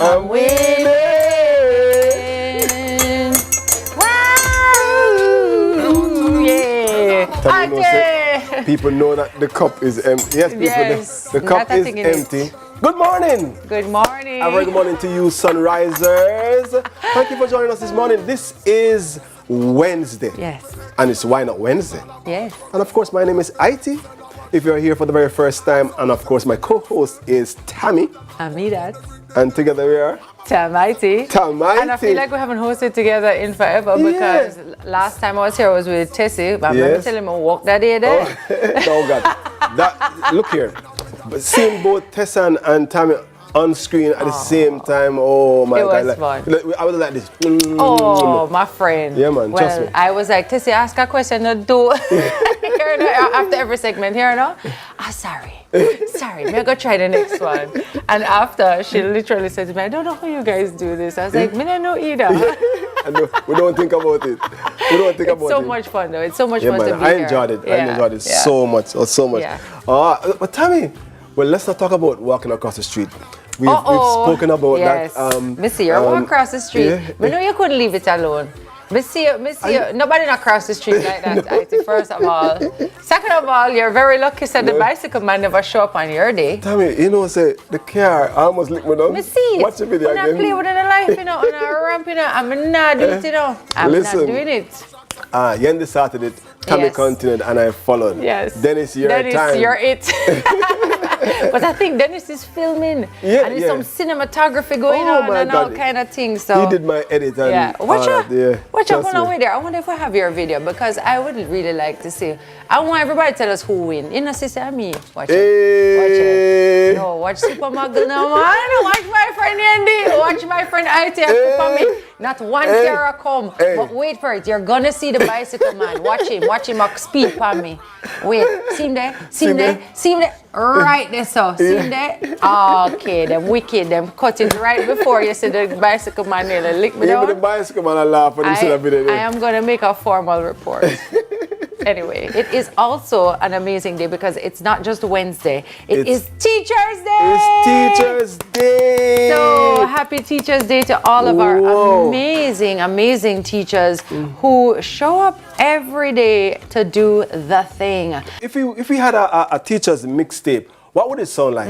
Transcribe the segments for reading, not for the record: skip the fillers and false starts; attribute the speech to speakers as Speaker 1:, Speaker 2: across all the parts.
Speaker 1: I'm winning. Wow. Yeah. Okay.
Speaker 2: People know that the cup is empty. Yes, people.
Speaker 1: Yes.
Speaker 2: The cup is empty. Good morning.
Speaker 1: Good morning.
Speaker 2: A very good morning to you, sunrisers. Thank you for joining us this morning. This is Wednesday.
Speaker 1: Yes.
Speaker 2: And it's Why Not Wednesday.
Speaker 1: Yes.
Speaker 2: And of course, my name is Iti. If you're here for the very first time, and of course, my co-host is Tami.
Speaker 1: Amidat.
Speaker 2: And together we are
Speaker 1: Tamighty.
Speaker 2: Tamighty.
Speaker 1: And I feel like we haven't hosted together in forever because last time I was here was with Tessie. But I'm going to tell him I walked that day there.
Speaker 2: Oh God. Look here. Seeing both Tessa and Tami on screen at the same time, oh my God.
Speaker 1: It was fun.
Speaker 2: I was like this.
Speaker 1: Oh, my friend.
Speaker 2: Yeah, man, trust me.
Speaker 1: I was like, Tessie, ask a question, after every segment here now. Sorry, I'm gonna try the next one. And after, she literally said to me, I don't know how you guys do this. I was like, me don't know either.
Speaker 2: We don't think about it.
Speaker 1: It's so much fun though. It's so much fun to be
Speaker 2: I
Speaker 1: here.
Speaker 2: enjoyed it.
Speaker 1: Yeah.
Speaker 2: I enjoyed it so much. So much.
Speaker 1: Yeah.
Speaker 2: But Tami, well, let's not talk about walking across the street. We've spoken about that.
Speaker 1: Missy, you're walking across the street.
Speaker 2: Yeah.
Speaker 1: But no, you couldn't leave it alone. Missy, nobody not cross the street like that, Iti, first of all. Second of all, you're very lucky that the bicycle man never show up on your day.
Speaker 2: Tami, you know, say the car almost licked me down.
Speaker 1: Missy,
Speaker 2: watch the video again.
Speaker 1: When I play with the life, you know, on a ramp, you know, I'm not doing it, you know. I'm not doing it.
Speaker 2: Yendi started it, Tami continued, and I followed.
Speaker 1: Yes.
Speaker 2: Dennis, you're
Speaker 1: it. But I think Dennis is filming, and there's some cinematography going on and all kind of things. So
Speaker 2: he did my edit and
Speaker 1: watch out on the way there. I wonder if we have your video because I would really like to see. I want everybody to tell us who win. You know, sister, me. Watch it. No, watch Super Muggle now, man. Watch my friend Yendi. Watch my friend Iti for me. Not one camera come, but wait for it. You're gonna see the bicycle man. Watch him speed for me. Wait, see him there? See him there? Right there, so. See him there? Okay, them wicked, them cut it right before you see the bicycle man nearly lick me down.
Speaker 2: Even the bicycle man laugh when you see that video.
Speaker 1: I am gonna make a formal report. Anyway, it is also an amazing day because it's not just Wednesday. It is Teacher's Day!
Speaker 2: It's Teacher's Day!
Speaker 1: So, happy Teacher's Day to all of our amazing, amazing teachers who show up every day to do the thing.
Speaker 2: If we had a teacher's mixtape, what would it sound like?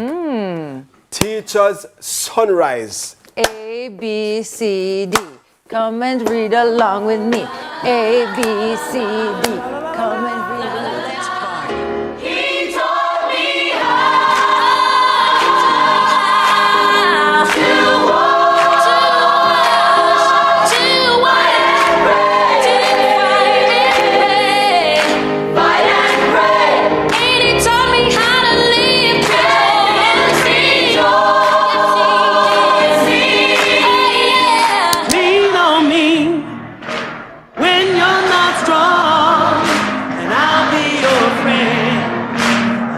Speaker 2: Teacher's Sunrise.
Speaker 1: A, B, C, D. Come and read along with me. A, B, C, D. Come and read along. Let's party. He taught me how to walk, to fight and pray. And he taught me how to live
Speaker 3: Lean on me when you're not strong, and I'll be your friend.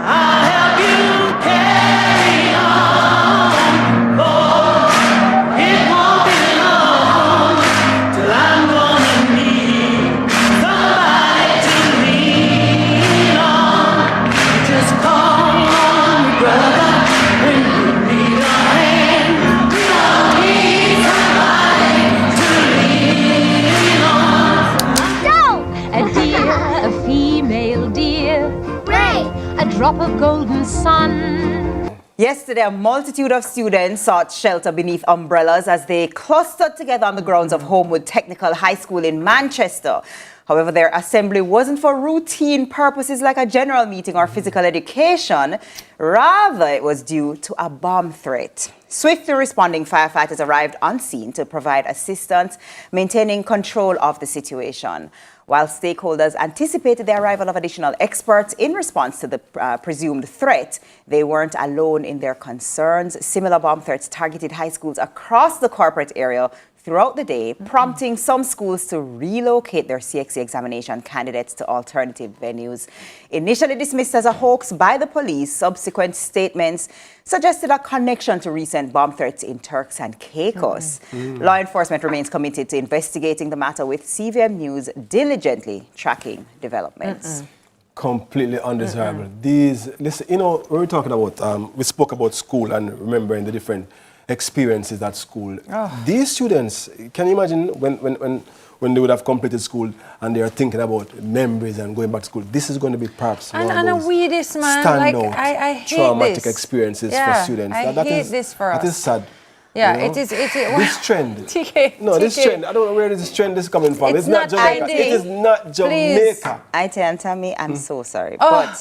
Speaker 3: I'll help you carry on. Oh, it won't be long till I'm gonna need somebody to lean on. Just call on me, brother, when you need a hand. We all need somebody to lean on.
Speaker 4: A deer, a female deer, Ray, a drop of golden sun.
Speaker 5: Yesterday, a multitude of students sought shelter beneath umbrellas as they clustered together on the grounds of Homewood Technical High School in Manchester. However, their assembly wasn't for routine purposes like a general meeting or physical education. Rather, it was due to a bomb threat. Swiftly responding firefighters arrived on scene to provide assistance, maintaining control of the situation. While stakeholders anticipated the arrival of additional experts in response to the presumed threat, they weren't alone in their concerns. Similar bomb threats targeted high schools across the corporate area throughout the day, prompting some schools to relocate their CXC examination candidates to alternative venues. Initially dismissed as a hoax by the police, subsequent statements suggested a connection to recent bomb threats in Turks and Caicos. Law enforcement remains committed to investigating the matter, with CVM News diligently tracking developments.
Speaker 2: Completely undesirable. These, listen, you know, when we're talking about, we spoke about school and remembering the different experiences at school. These students, can you imagine when they would have completed school and they are thinking about memories and going back to school? This is going to be perhaps one of those standout,
Speaker 1: I hate
Speaker 2: traumatic
Speaker 1: this.
Speaker 2: experiences for students.
Speaker 1: I hate this for us.
Speaker 2: That is sad.
Speaker 1: Yeah,
Speaker 2: you know? This trend. This trend. I don't know where this trend is coming from. It's not Jamaica. It is not Jamaica.
Speaker 5: I tell you, Tami, I'm so sorry. But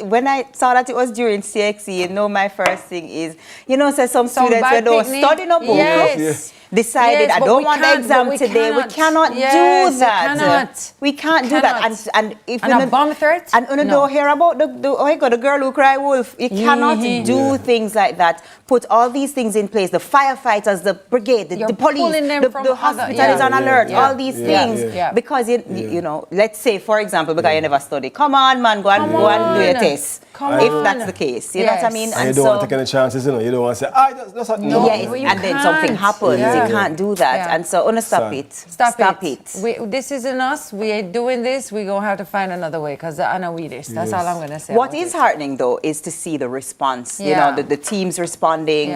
Speaker 5: when I saw that it was during CXE, you know, my first thing is, you know, say some students when they don't study no book, decided I don't want the exam today. We cannot do that. We can't do that. And if you
Speaker 1: bomb threat,
Speaker 5: and you don't hear about the girl who cry wolf, you cannot do things like that. Put all these things in place. The firefighters, the brigade, the police, the hospital is on alert. All these things because you know. Let's say, for example, because you never study. Come on, man, go and do your test. If that's the case, you know what I mean.
Speaker 2: And you don't want to take any chances, you know. You don't want to say, that's not.
Speaker 5: And then something happens. You can't do that. And so, stop it. Stop it.
Speaker 1: This isn't us. We ain't doing this. We're going to have to find another way because I know we this. That's all I'm going to say.
Speaker 5: What is heartening, though, is to see the response. You know, the teams responding.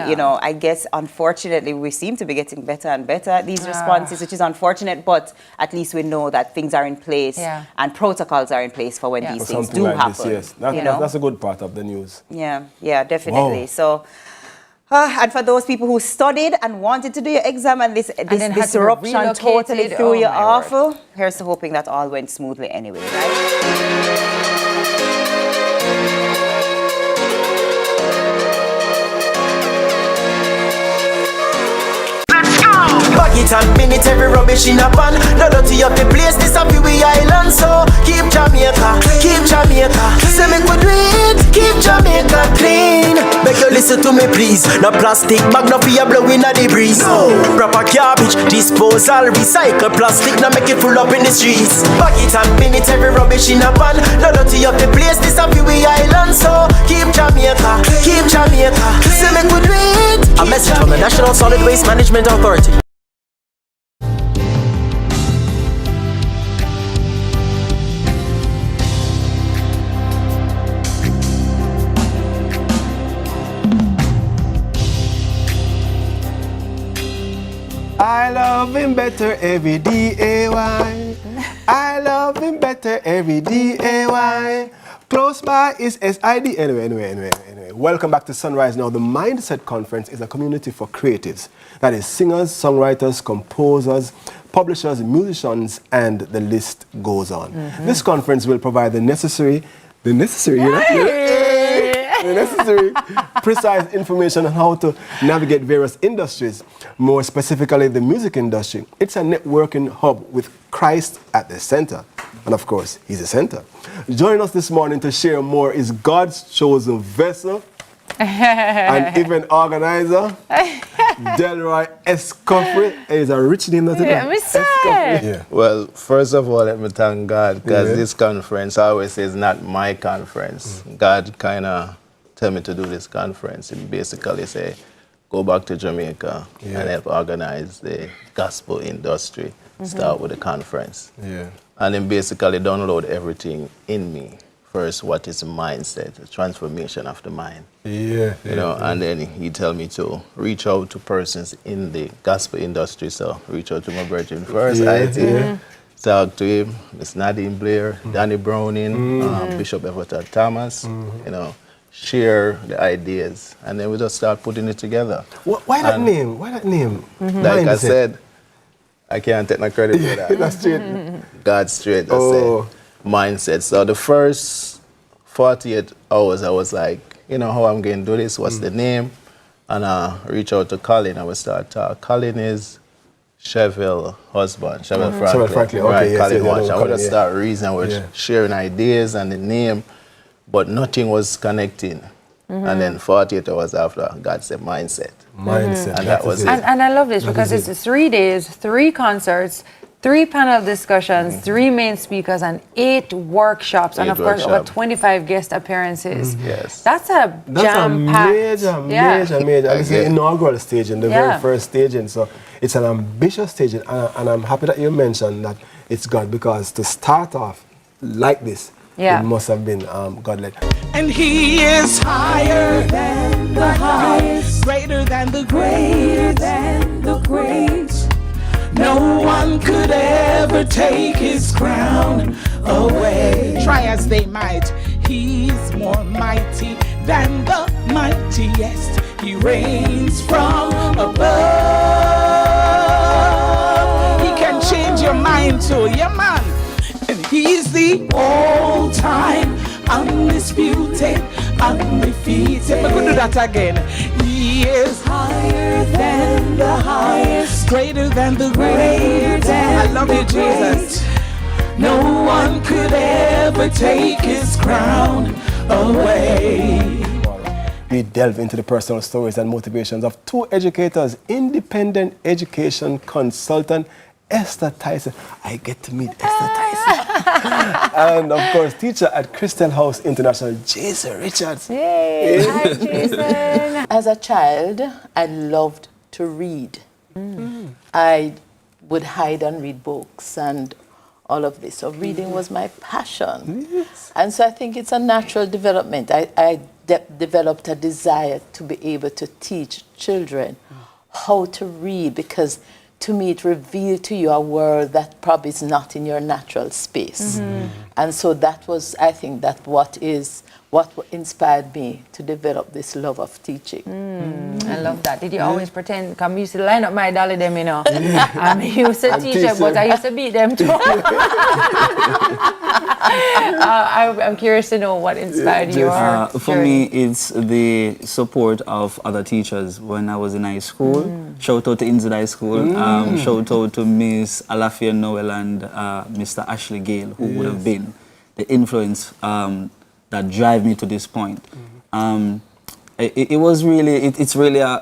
Speaker 5: You know, I guess, unfortunately, we seem to be getting better and better at these responses, which is unfortunate. But at least we know that things are in place and protocols are in place for when these things do happen.
Speaker 2: That's a good part of the news.
Speaker 5: Yeah, definitely. Wow. So, and for those people who studied and wanted to do your exam and this disruption totally threw you off, here's to hoping that all went smoothly anyway, right?
Speaker 3: Bag it and pin it, every rubbish in a pan. No dirty up the place, this a view island. So keep Jamaica. Say me good read, keep Jamaica clean. Make you listen to me please. No plastic bag, no fear blowing at the breeze. No proper garbage, disposal, recycle plastic, now make it full up in the streets. Bag it and pin it, every rubbish in a pan. No dirty up the place, this a view island. So keep Jamaica. Say me good read. A message from the National Solid Waste Management Authority.
Speaker 2: I love him better every day. I love him better every day. Close by is SID. Anyway. Welcome back to Sunrise Now. The Mindset Conference is a community for creatives. That is singers, songwriters, composers, publishers, musicians, and the list goes on. This conference will provide the necessary, precise information on how to navigate various industries, more specifically the music industry. It's a networking hub with Christ at the center. And of course, he's the center. Joining us this morning to share more is God's chosen vessel and event organizer, Delroy Escoffrey. It's a rich name, that
Speaker 6: Yeah. Well, first of all, let me thank God, because this conference, I always say, is not my conference. God kind of tell me to do this conference. He basically say, go back to Jamaica and help organize the gospel industry. Start with the conference. And then basically download everything in me. First, what is the mindset, the transformation of the mind. You know, and then he tell me to reach out to persons in the gospel industry. So reach out to my brethren first, talk to him, Miss Nadine Blair, Danny Browning, Bishop Everett Thomas, you know, share the ideas, and then we just start putting it together.
Speaker 2: Why that name? Like
Speaker 6: mindset. I said, I can't take no credit for that.
Speaker 2: That's straight.
Speaker 6: God straight, I said. Mindset. So the first 48 hours, I was like, you know, how I'm going to do this, what's the name? And I reach out to Colin, and we start talking. Colin is Chevelle husband, Chevelle Franklin.
Speaker 2: Okay,
Speaker 6: Colin Watch. I would just start reasoning with sharing ideas and the name, but nothing was connecting. And then 48 hours after, God said mindset. And that was it.
Speaker 1: And I love this because it's 3 days, 3 concerts, 3 panel discussions, 3 main speakers, and 8 workshops, and of course over 25 guest appearances. That's a jam-packed.
Speaker 2: Major. It's the inaugural stage, the very first stage, and so it's an ambitious stage, and I'm happy that you mentioned that it's God, because to start off like this, it must have been God-led.
Speaker 3: And he is higher than
Speaker 7: the highest, greater than the great. No one could ever take his crown away. Try as they might, he's more mighty than the mightiest. He reigns from above. He can change your mind too, yeah man. And he's the all-time, undisputed, undefeated. We're gonna do that again. He is higher than the highest, greater than the great. I love you, Jesus. No one could ever take his crown away.
Speaker 2: We delve into the personal stories and motivations of two educators, independent education consultant Esther Tyson. I get to meet Esther Tyson. And of course, teacher at Crystal House International, Jason Richards.
Speaker 1: Yay! Hi, Jason.
Speaker 8: As a child, I loved to read. I would hide and read books and all of this. So reading was my passion.
Speaker 2: Yes.
Speaker 8: And so I think it's a natural development. I developed a desire to be able to teach children how to read, because to me it revealed to you a world that probably is not in your natural space. And so that was, I think, that what inspired me to develop this love of teaching.
Speaker 1: I love that. Did you always pretend? Come, I used to line up my dolly them, you know. I used to teach them, but I used to beat them too. I'm curious to know what inspired you.
Speaker 9: For me, it's the support of other teachers when I was in high school. Shout out to Inzid High School. Shout out to Miss Alafia Noel and Mr. Ashley Gale, who would have been the influence that drive me to this point. It's really a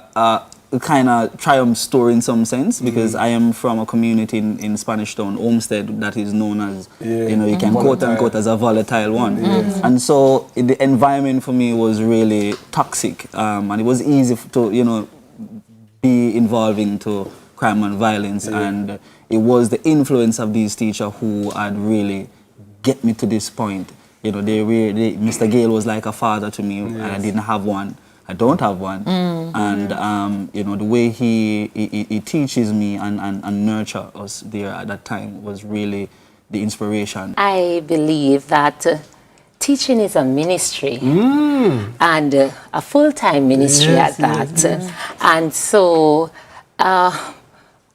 Speaker 9: kind of triumph story in some sense, because I am from a community in Spanish Town, Olmsted, that is known as, you can quote unquote as a volatile one. And so the environment for me was really toxic, and it was easy to, be involved into crime and violence. And it was the influence of these teachers who had really get me to this point. Mr. Gale was like a father to me, and I didn't have one. I don't have one. And, the way he teaches me and nurture us there at that time was really the inspiration.
Speaker 10: I believe that teaching is a ministry, and a full-time ministry at that. And so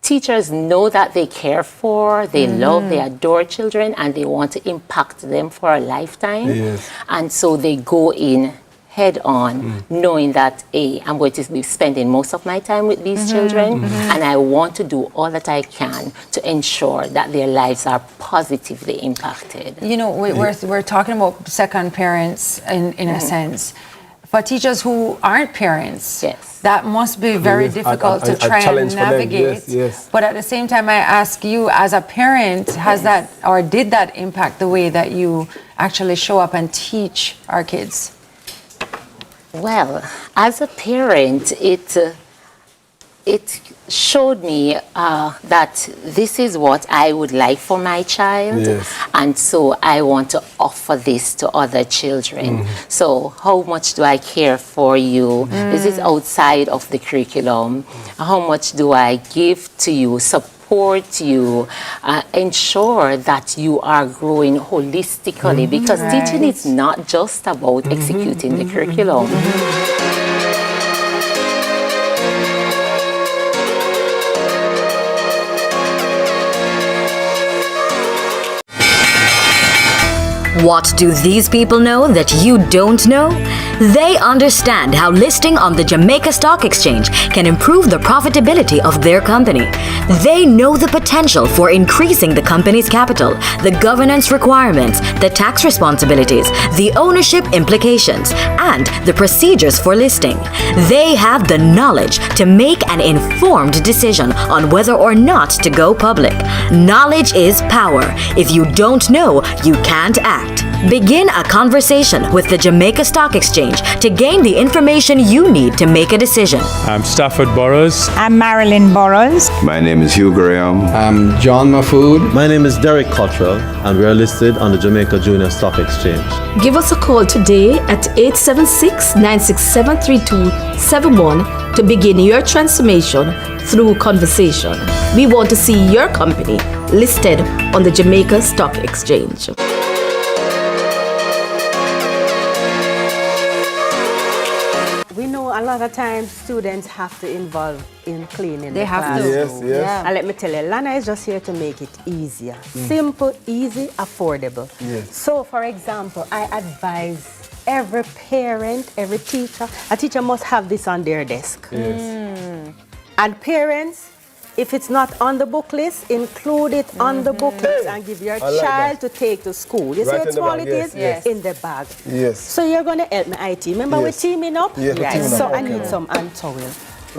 Speaker 10: teachers know that they care for, they love, they adore children, and they want to impact them for a lifetime. And so they go in head on, knowing that, I'm going to be spending most of my time with these children, and I want to do all that I can to ensure that their lives are positively impacted.
Speaker 1: We're talking about second parents in a sense. For teachers who aren't parents, that must be very difficult to try and navigate. But at the same time, I ask you, as a parent, has that, or did that impact the way that you actually show up and teach our kids?
Speaker 10: Well, as a parent, it showed me that this is what I would like for my child, and so I want to offer this to other children. So how much do I care for you? Is it outside of the curriculum? How much do I give to you, support you, ensure that you are growing holistically, because teaching is not just about executing the curriculum.
Speaker 11: What do these people know that you don't know? They understand how listing on the Jamaica Stock Exchange can improve the profitability of their company. They know the potential for increasing the company's capital, the governance requirements, the tax responsibilities, the ownership implications, and the procedures for listing. They have the knowledge to make an informed decision on whether or not to go public. Knowledge is power. If you don't know, you can't act. Begin a conversation with the Jamaica Stock Exchange to gain the information you need to make a decision.
Speaker 12: I'm Stafford Burrows.
Speaker 13: I'm Marilyn Burrows.
Speaker 14: My name is Hugh Graham.
Speaker 15: I'm John Mafood.
Speaker 16: My name is Derek Cottrell, and we are listed on the Jamaica Junior Stock Exchange.
Speaker 17: Give us a call today at 876-967-3271 to begin your transformation through conversation. We want to see your company listed on the Jamaica Stock Exchange.
Speaker 18: We know a lot of times students have to involve in cleaning.
Speaker 1: They have to.
Speaker 2: Yes, yes.
Speaker 18: Yeah. And let me tell you, Lana is just here to make it easier. Simple, easy, affordable.
Speaker 2: Yes.
Speaker 18: So, for example, I advise every parent, every teacher, a teacher must have this on their desk.
Speaker 2: Yes.
Speaker 18: And parents, if it's not on the book list, include it on the book list and give your child to take to school. You see how small it is?
Speaker 2: Yes.
Speaker 18: In the bag.
Speaker 2: Yes.
Speaker 18: So you're going to help me, IT. Remember we're teaming up?
Speaker 2: Yes, we're teaming
Speaker 18: So
Speaker 2: up.
Speaker 18: I need some hand towel.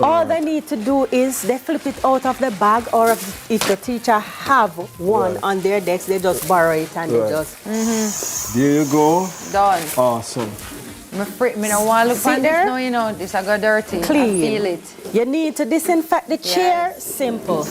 Speaker 18: All they need to do is they flip it out of the bag, or if the teacher have one on their desk, they just borrow it and they just...
Speaker 2: There you go.
Speaker 1: Done.
Speaker 2: Awesome.
Speaker 1: I don't want to look on this now, you know, this I got dirty.
Speaker 18: Clean.
Speaker 1: I feel it.
Speaker 18: You need to disinfect the chair. Simple.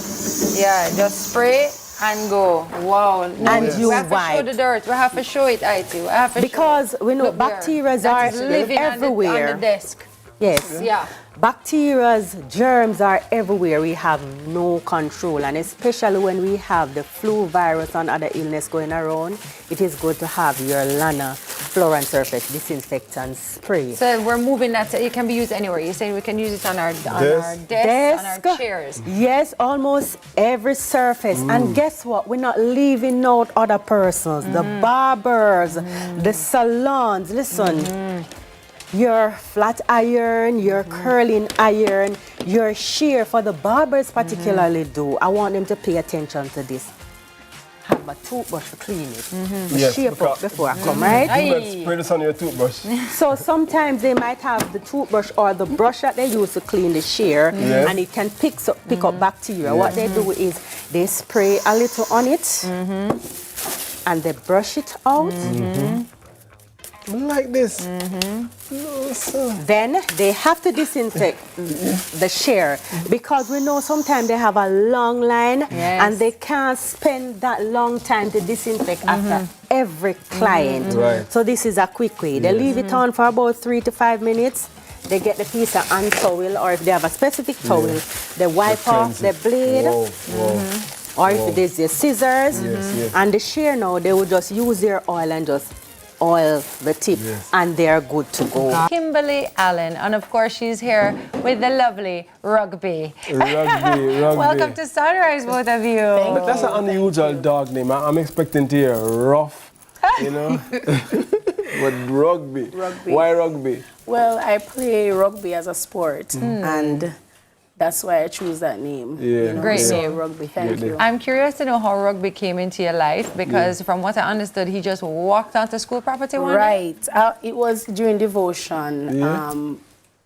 Speaker 1: Yeah, just spray and go. Wow. No,
Speaker 18: And you
Speaker 1: we have to show
Speaker 18: wipe.
Speaker 1: the dirt. We have to show it, IT. We have to
Speaker 18: Because we know
Speaker 1: Look there.
Speaker 18: bacteria
Speaker 1: That
Speaker 18: are
Speaker 1: is living
Speaker 18: everywhere.
Speaker 1: on the desk.
Speaker 18: Yes.
Speaker 1: Yeah.
Speaker 18: Bacteria's germs are everywhere. We have no control, and especially when we have the flu virus and other illness going around, it is good to have your Lana floor and surface disinfectant spray.
Speaker 1: So we're moving that. So it can be used anywhere. You're saying we can use it on our desk, on our chairs.
Speaker 18: Yes, almost every surface. And guess what? We're not leaving out other persons. The barbers, the salons. Listen. Your flat iron, your curling iron, your shear, for the barbers particularly do. I want them to pay attention to this. Have a toothbrush to clean it.
Speaker 2: Yes,
Speaker 18: Shape up before I come, right?
Speaker 2: Do not spray this on your toothbrush.
Speaker 18: So sometimes they might have the toothbrush or the brush that they use to clean the shear, and it can pick up bacteria. What they do is they spray a little on it, and they brush it out.
Speaker 2: Like this.
Speaker 18: Then they have to disinfect the shear, because we know sometimes they have a long line and they can't spend that long time to disinfect after every client.
Speaker 2: Right.
Speaker 18: So this is a quick way. They leave it on for about 3 to 5 minutes. They get the piece of hand towel, or if they have a specific towel, they wipe off the blade. Or if there's the scissors and the shear, now they will just use their oil and just oil the tip, and they're good to go.
Speaker 1: Kimberly Allen, and of course she's here with the lovely Rugby.
Speaker 2: Rugby.
Speaker 1: Welcome to Sunrise, both of you.
Speaker 2: But that's an unusual dog name. I'm expecting to hear rough, you know. But Rugby. Why Rugby?
Speaker 19: Well, I play rugby as a sport, and that's why I choose that name.
Speaker 2: Yeah.
Speaker 1: Great
Speaker 19: so
Speaker 1: name.
Speaker 19: Rugby, thank you.
Speaker 1: I'm curious to know how Rugby came into your life, because from what I understood, he just walked onto school property one day.
Speaker 19: Right. It was during devotion.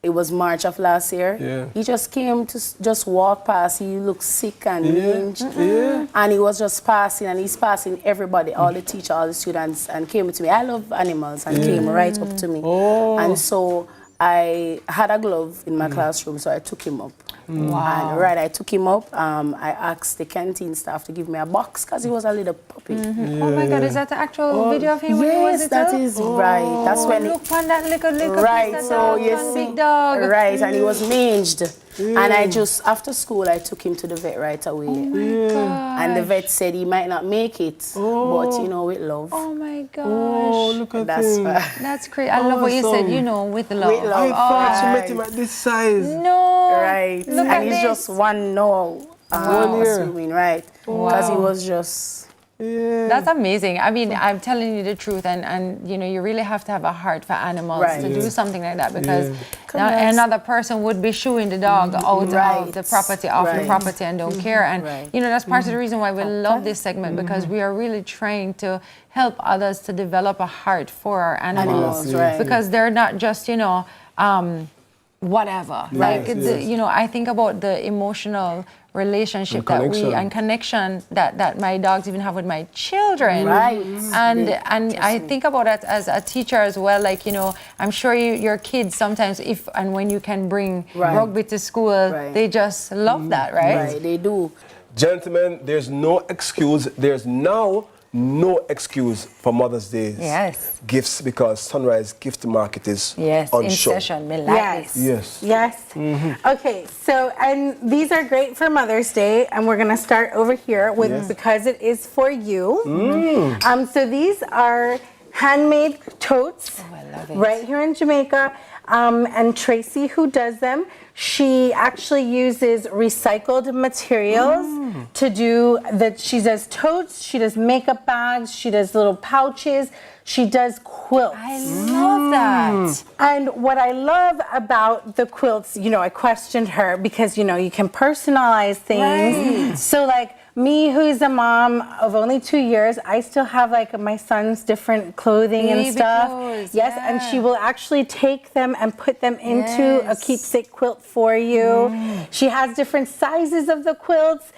Speaker 19: It was March of last year. He just came to just walk past. He looked sick and mange. And he was just passing, and he's passing everybody, all the teachers, all the students, and came to me. I love animals, and came right up to me. And so I had a glove in my classroom, so I took him up.
Speaker 1: Wow.
Speaker 19: And I took him up. I asked the canteen staff to give me a box because he was a little puppy.
Speaker 1: Oh my God, is that the actual video of him when he was
Speaker 19: Yes, that is right. That's when
Speaker 1: look on that little
Speaker 19: right.
Speaker 1: piece of
Speaker 19: So
Speaker 1: dog,
Speaker 19: you
Speaker 1: one
Speaker 19: see,
Speaker 1: big dog.
Speaker 19: right, and he was manged. And I just, after school, I took him to the vet right away.
Speaker 1: Oh my gosh.
Speaker 19: And the vet said he might not make it, but you know, with love.
Speaker 1: Oh my gosh.
Speaker 2: Oh, look at
Speaker 19: That's
Speaker 2: him.
Speaker 1: That's great. I love what you said, you know, with love.
Speaker 19: With love.
Speaker 2: I thought you met him at this size.
Speaker 1: No.
Speaker 19: Right.
Speaker 1: Look at
Speaker 19: and he's
Speaker 1: this.
Speaker 19: just one now.
Speaker 2: 1 year.
Speaker 19: Assuming, right. Because he was just...
Speaker 1: That's amazing. I mean, I'm telling you the truth, and you know, you really have to have a heart for animals to do something like that, because another person would be shooing the dog out of the property, and don't care. And you know, that's part of the reason why we love this segment, because we are really trying to help others to develop a heart for our animals, because they're not just, you know, whatever. Like, you know, I think about the emotional relationship and connection that my dogs even have with my children.
Speaker 19: Right.
Speaker 1: And I think about it as a teacher as well. Like, you know, I'm sure your kids sometimes, if and when you can bring rugby to school, they just love that, right?
Speaker 19: Right, they do.
Speaker 2: Gentlemen, there's no excuse. There's now no excuse for Mother's Day gifts, because Sunrise Gift Market is on
Speaker 1: in
Speaker 2: show.
Speaker 1: session. Me like this.
Speaker 18: Yes. Okay, so, and these are great for Mother's Day, and we're going to start over here with Because It Is For You. So these are handmade totes right here in Jamaica, and Tracy, who does them, she actually uses recycled materials to do that. She does totes, she does makeup bags, she does little pouches, she does quilts.
Speaker 1: I love that.
Speaker 18: And what I love about the quilts, you know, I questioned her because, you know, you can personalize things. So like me, who's a mom of only 2 years, I still have like my son's different clothing and stuff.
Speaker 1: Clothes,
Speaker 18: and she will actually take them and put them into a keepsake quilt for you. She has different sizes of the quilts.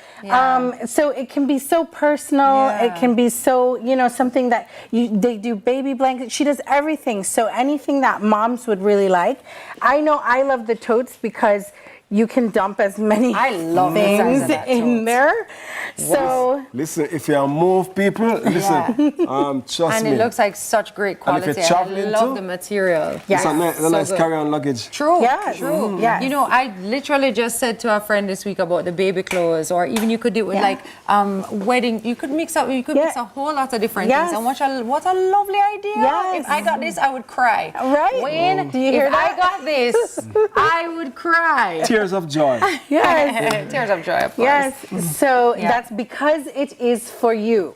Speaker 18: So it can be so personal. It can be so, you know, something that they do baby blankets. She does everything. So anything that moms would really like. I know I love the totes because you can dump as many things in there. So
Speaker 2: listen, if you move people, listen, trust
Speaker 1: and
Speaker 2: me.
Speaker 1: it looks like such great quality.
Speaker 2: And if you're traveling
Speaker 1: I love the material.
Speaker 2: It's a nice carry-on luggage.
Speaker 1: True. True. You know, I literally just said to a friend this week about the baby clothes, or even you could do it with like wedding. You could mix up. You could mix a whole lot of different things. And what a lovely idea! If I got this, I would cry.
Speaker 18: Right?
Speaker 1: Wayne,
Speaker 18: do you hear that?
Speaker 1: I got this, I would cry.
Speaker 2: Tears of joy.
Speaker 1: Tears of joy, of course.
Speaker 18: So that's Because It Is For You.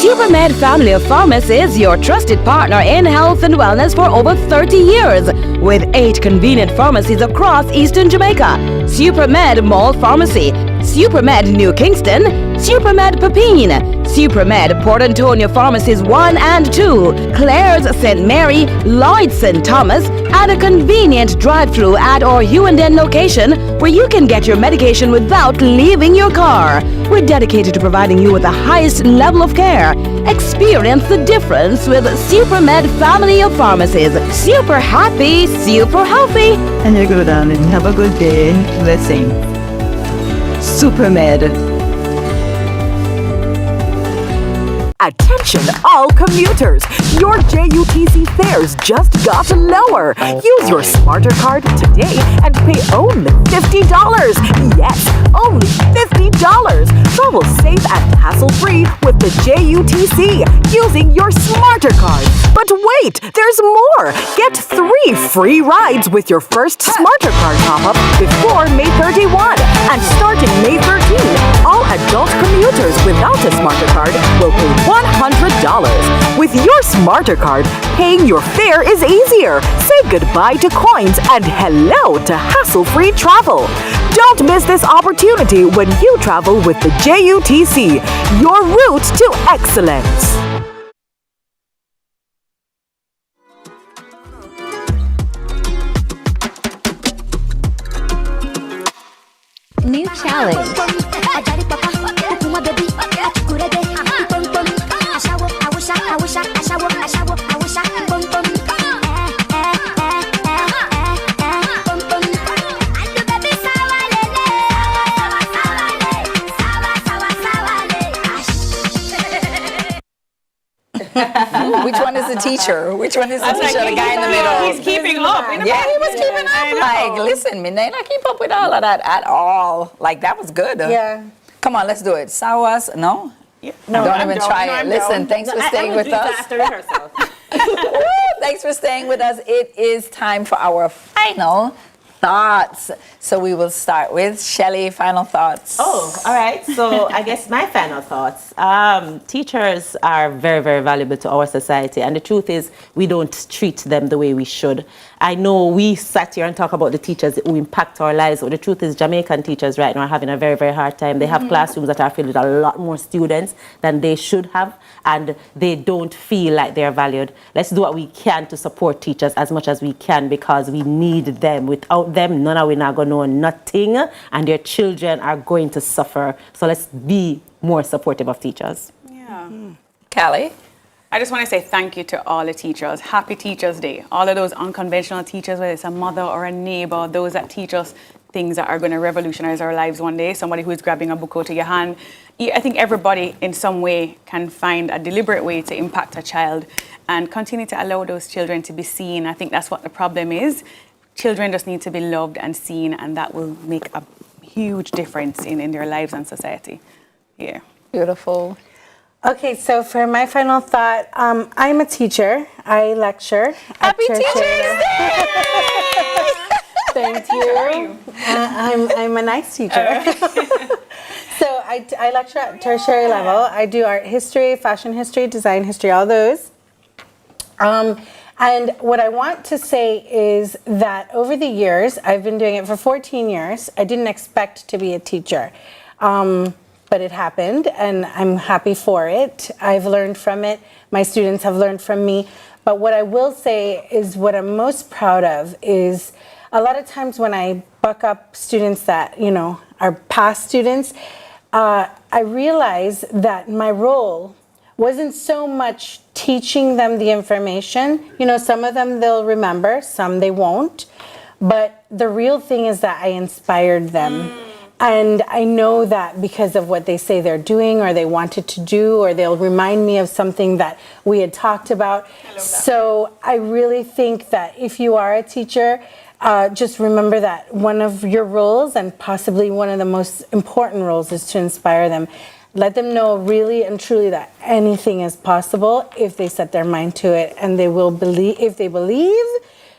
Speaker 17: SuperMed Family of Pharmacy is your trusted partner in health and wellness for over 30 years. With 8 convenient pharmacies across Eastern Jamaica. SuperMed Mall Pharmacy, SuperMed New Kingston, SuperMed Pepine, SuperMed Port Antonio Pharmacies 1 and 2, Claire's St. Mary, Lloyd's St. Thomas, and a convenient drive-thru at our Hughenden location where you can get your medication without leaving your car. We're dedicated to providing you with the highest level of care. Experience the difference with SuperMed Family of Pharmacies. Super happy, super healthy.
Speaker 13: And you go down and have a good day. Blessing. SuperMed.
Speaker 14: Attention all commuters, your JUTC fares just got lower. Use your smarter card today and pay only $50. Yes, only $50. Travel safe and hassle-free with the JUTC using your smarter card. But wait, there's more. Get 3 free rides with your first smarter card top-up before May 31. And starting May 13, all adult commuters without a smarter card will pay $100. With your smarter card, paying your fare is easier. Say goodbye to coins and hello to hassle-free travel. Don't miss this opportunity when you travel with the JUTC, your route to excellence.
Speaker 11: New challenge.
Speaker 20: Which one is the teacher? Which one is the teacher? The guy in the middle.
Speaker 7: He's keeping up.
Speaker 20: Yeah, he was keeping up. Like, listen, me not keep up with all of that at all. Like, that was good.
Speaker 18: Yeah.
Speaker 20: Come on, let's do it. Sawas, no?
Speaker 18: No,
Speaker 20: don't even try it. Listen, thanks for staying with us.
Speaker 18: After rehearsal.
Speaker 20: Thanks for staying with us. It is time for our final thoughts. So we will start with Shelly. Final thoughts.
Speaker 21: Oh, all right. So I guess my final thoughts. Teachers are very, very valuable to our society. And the truth is, we don't treat them the way we should. I know we sat here and talk about the teachers who impact our lives, but the truth is Jamaican teachers right now are having a very, very hard time. They have classrooms that are filled with a lot more students than they should have, and they don't feel like they're valued. Let's do what we can to support teachers as much as we can, because we need them. Without them, none of we not going to know nothing, and their children are going to suffer. So let's be more supportive of teachers.
Speaker 22: Yeah.
Speaker 20: Callie?
Speaker 22: I just want to say thank you to all the teachers. Happy Teachers Day. All of those unconventional teachers, whether it's a mother or a neighbor, those that teach us things that are going to revolutionize our lives one day. Somebody who is grabbing a book out of your hand. I think everybody in some way can find a deliberate way to impact a child and continue to allow those children to be seen. I think that's what the problem is. Children just need to be loved and seen, and that will make a huge difference in their lives and society. Yeah.
Speaker 20: Beautiful.
Speaker 18: Okay, so for my final thought, I'm a teacher. I lecture.
Speaker 20: Happy Teachers Day!
Speaker 18: Thank you. I'm a nice teacher. So I lecture at tertiary level. I do art history, fashion history, design history, all those. And what I want to say is that over the years, I've been doing it for 14 years. I didn't expect to be a teacher. But it happened, and I'm happy for it. I've learned from it. My students have learned from me. But what I will say is what I'm most proud of is a lot of times when I buck up students that, you know, are past students, I realize that my role wasn't so much teaching them the information. You know, some of them they'll remember, some they won't. But the real thing is that I inspired them. And I know that because of what they say they're doing or they wanted to do, or they'll remind me of something that we had talked about. So I really think that if you are a teacher, just remember that one of your roles, and possibly one of the most important roles, is to inspire them. Let them know really and truly that anything is possible if they set their mind to it, and they will believe. If they believe,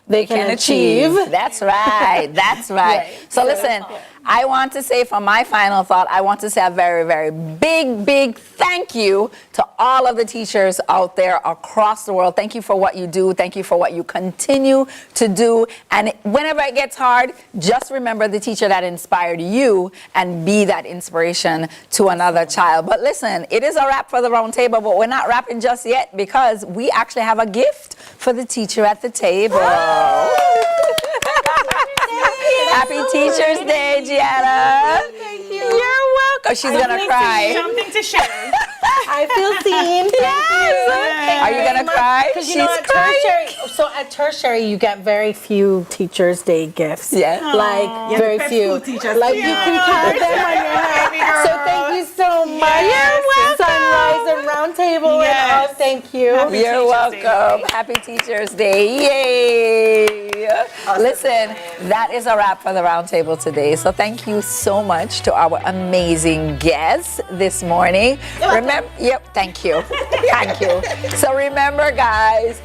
Speaker 18: they can achieve.
Speaker 20: That's right. That's right. So listen, I want to say for my final thought, I want to say a very, very big thank you to all of the teachers out there across the world. Thank you for what you do. Thank you for what you continue to do. And whenever it gets hard, just remember the teacher that inspired you and be that inspiration to another child. But listen, it is a wrap for the round table, but we're not wrapping just yet, because we actually have a gift for the teacher at the table. Happy Teachers Day, Gianna.
Speaker 18: Thank you.
Speaker 20: You're welcome. She's going to cry.
Speaker 22: Something to share.
Speaker 18: I feel seen.
Speaker 20: Yes. Are you going to cry?
Speaker 18: Because you know, at tertiary, you get very few Teachers Day gifts.
Speaker 20: Yeah.
Speaker 18: Like, very few. Like, you can count them on your hand. So thank you so much.
Speaker 20: You're welcome.
Speaker 18: Sunrise and Round Table and all. Thank you.
Speaker 20: You're welcome. Happy Teachers Day. Yay. Awesome. Listen, that is a wrap for the round table today. So thank you so much to our amazing guests this morning. Remember, thank you. Thank you. So remember, guys,